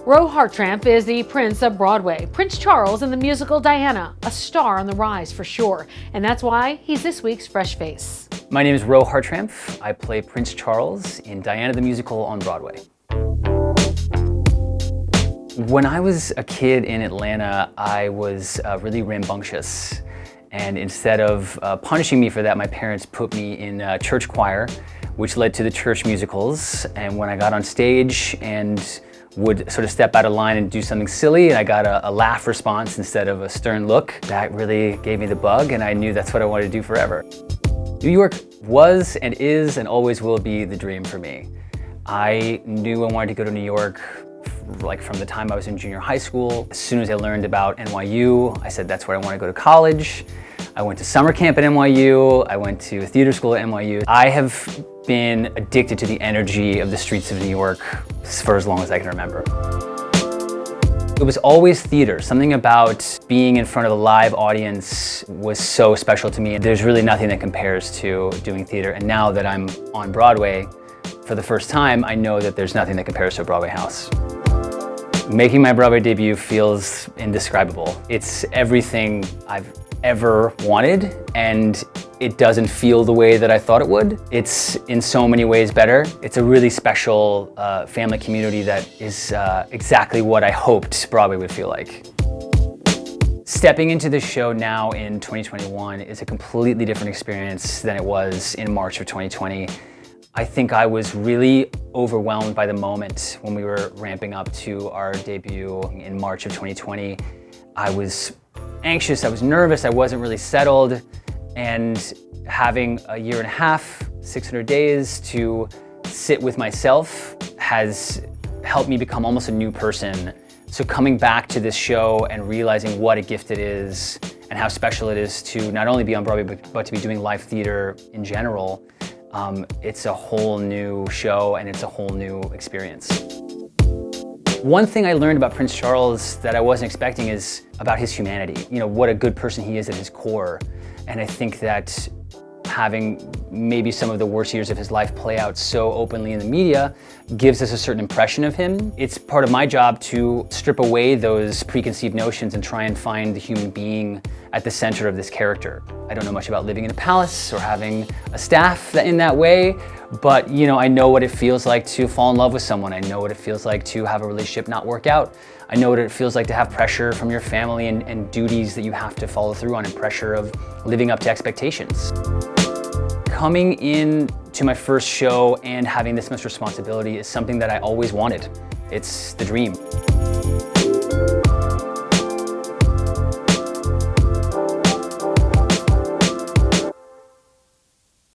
Roe Hartranft is the Prince of Broadway, Prince Charles in the musical Diana, a star on the rise for sure, and that's why he's this week's Fresh Face. My name is Roe Hartranft. I play Prince Charles in Diana the Musical on Broadway. When I was a kid in Atlanta, I was really rambunctious, and instead of punishing me for that, my parents put me in church choir, which led to the church musicals. And when I got on stage and would sort of step out of line and do something silly, and I got a laugh response instead of a stern look, that really gave me the bug, and I knew that's what I wanted to do forever. New York was and is and always will be the dream for me. I knew I wanted to go to New York like from the time I was in junior high school. As soon as I learned about NYU, I said that's where I want to go to college. I went to summer camp at NYU. I went to theater school at NYU. I have been addicted to the energy of the streets of New York for as long as I can remember. It was always theater. Something about being in front of a live audience was so special to me. There's really nothing that compares to doing theater. And now that I'm on Broadway for the first time, I know that there's nothing that compares to a Broadway house. Making my Broadway debut feels indescribable. It's everything I've ever wanted, and it doesn't feel the way that I thought it would. It's in so many ways better. It's a really special family community that is exactly what I hoped Broadway would feel like. Stepping into the show now in 2021 is a completely different experience than it was in March of 2020. I think I was really overwhelmed by the moment when we were ramping up to our debut in March of 2020. I was anxious, I was nervous, I wasn't really settled, and having a year and a half, 600 days to sit with myself has helped me become almost a new person. So coming back to this show and realizing what a gift it is and how special it is to not only be on Broadway, but to be doing live theater in general, it's a whole new show and it's a whole new experience. One thing I learned about Prince Charles that I wasn't expecting is about his humanity. You know, what a good person he is at his core. And I think that having maybe some of the worst years of his life play out so openly in the media gives us a certain impression of him. It's part of my job to strip away those preconceived notions and try and find the human being at the center of this character. I don't know much about living in a palace or having a staff in that way, but you know, I know what it feels like to fall in love with someone. I know what it feels like to have a relationship not work out. I know what it feels like to have pressure from your family and duties that you have to follow through on, and pressure of living up to expectations. Coming in to my first show and having this much responsibility is something that I always wanted. It's the dream.